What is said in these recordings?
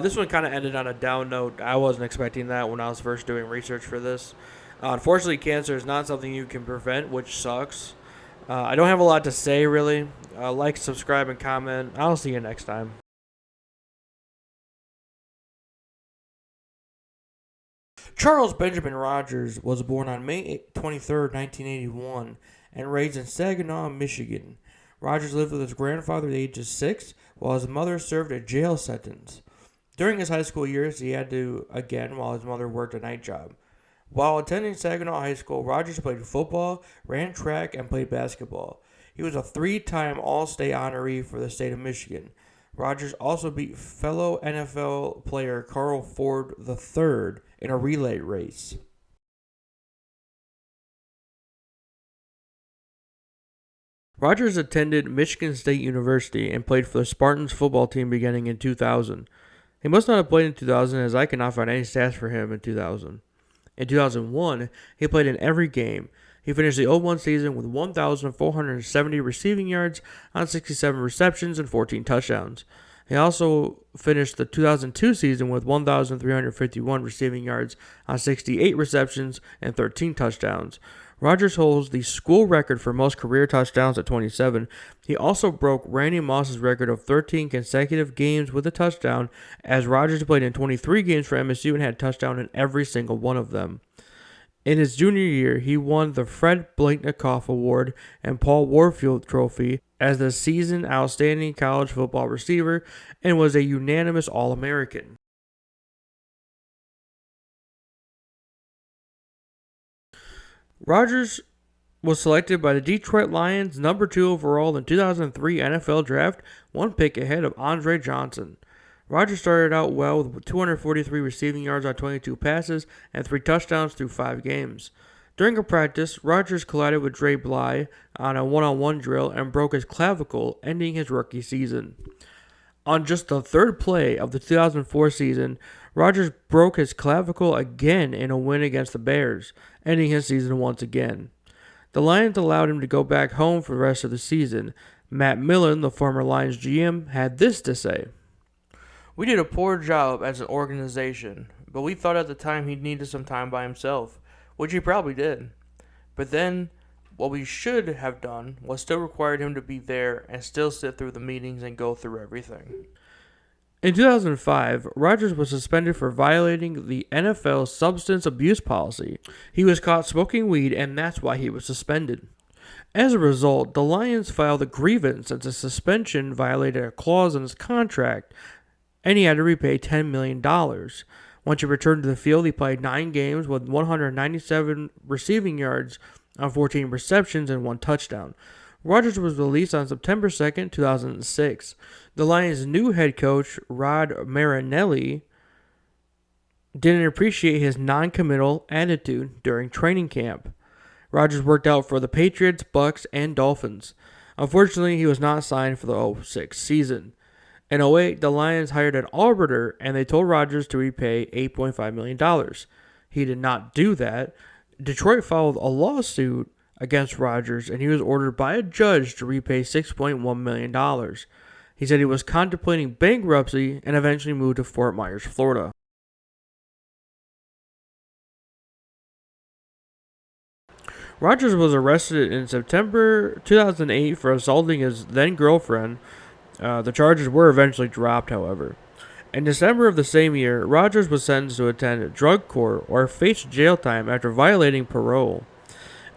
This one kind of ended on a down note. I wasn't expecting that when I was first doing research for this. Unfortunately, cancer is not something you can prevent, which sucks. I don't have a lot to say, really. Like, subscribe, and comment. I'll see you next time. Charles Benjamin Rogers was born on May 23rd, 1981, and raised in Saginaw, Michigan. Rogers lived with his grandfather at the age of 6, while his mother served a jail sentence. During his high school years, he had to, again, while his mother worked a night job. While attending Saginaw High School, Rogers played football, ran track, and played basketball. He was a three-time All-State honoree for the state of Michigan. Rogers also beat fellow NFL player Carl Ford III in a relay race. Rogers attended Michigan State University and played for the Spartans football team beginning in 2000. He must not have played in 2000 as I cannot find any stats for him in 2000. In 2001, he played in every game. He finished the 0-1 season with 1,470 receiving yards on 67 receptions and 14 touchdowns. He also finished the 2002 season with 1,351 receiving yards on 68 receptions and 13 touchdowns. Rogers holds the school record for most career touchdowns at 27. He also broke Randy Moss's record of 13 consecutive games with a touchdown, as Rogers played in 23 games for MSU and had a touchdown in every single one of them. In his junior year, he won the Fred Blakenkoff Award and Paul Warfield Trophy as the season outstanding college football receiver and was a unanimous All-American. Rogers was selected by the Detroit Lions number 2 overall in 2003 NFL Draft, one pick ahead of Andre Johnson. Rogers started out well with 243 receiving yards on 22 passes and 3 touchdowns through 5 games. During a practice, Rogers collided with Dre Bly on a one-on-one drill and broke his clavicle, ending his rookie season. On just the third play of the 2004 season, Rogers broke his clavicle again in a win against the Bears, ending his season once again. The Lions allowed him to go back home for the rest of the season. Matt Millen, the former Lions GM, had this to say: "We did a poor job as an organization, but we thought at the time he needed some time by himself, which he probably did. But then, what we should have done was still required him to be there and still sit through the meetings and go through everything." In 2005, Rogers was suspended for violating the NFL substance abuse policy. He was caught smoking weed, and that's why he was suspended. As a result, the Lions filed a grievance as the suspension violated a clause in his contract, and he had to repay $10 million. Once he returned to the field, he played 9 games with 197 receiving yards on 14 receptions and 1 touchdown. Rogers was released on September 2nd, 2006. The Lions' new head coach, Rod Marinelli, didn't appreciate his non-committal attitude during training camp. Rogers worked out for the Patriots, Bucks, and Dolphins. Unfortunately, he was not signed for the '06 season. In '08, the Lions hired an arbiter, and they told Rogers to repay $8.5 million. He did not do that. Detroit filed a lawsuit against Rogers, and he was ordered by a judge to repay $6.1 million. He said he was contemplating bankruptcy and eventually moved to Fort Myers, Florida. Rogers was arrested in September 2008 for assaulting his then-girlfriend. The charges were eventually dropped, however. In December of the same year, Rogers was sentenced to attend drug court or face jail time after violating parole.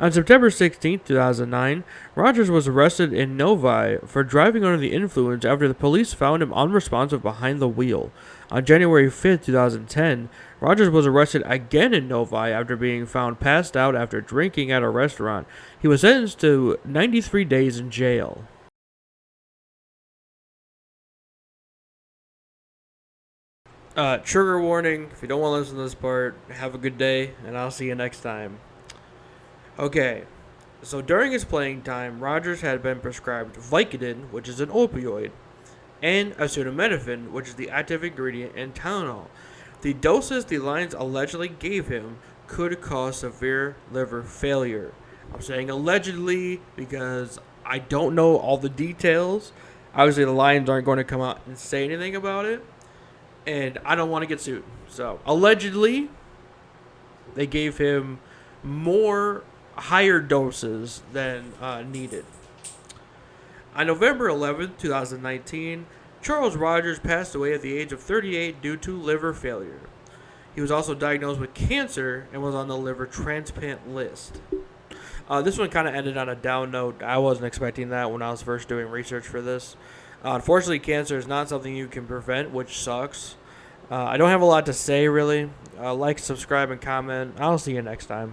On September 16, 2009, Rogers was arrested in Novi for driving under the influence after the police found him unresponsive behind the wheel. On January 5, 2010, Rogers was arrested again in Novi after being found passed out after drinking at a restaurant. He was sentenced to 93 days in jail. Trigger warning, if you don't want to listen to this part, have a good day, and I'll see you next time. Okay, so during his playing time, Rogers had been prescribed Vicodin, which is an opioid, and acetaminophen, which is the active ingredient in Tylenol. The doses the Lions allegedly gave him could cause severe liver failure. I'm saying allegedly because I don't know all the details. Obviously, the Lions aren't going to come out and say anything about it. and I don't want to get sued. So allegedly, they gave him more higher doses than needed. On November 11th, 2019, Charles Rogers passed away at the age of 38 due to liver failure. He was also diagnosed with cancer and was on the liver transplant list. This one kind of ended on a down note. I wasn't expecting that when I was first doing research for this. Unfortunately, cancer is not something you can prevent, which sucks. I don't have a lot to say, really. Like, subscribe, and comment. I'll see you next time.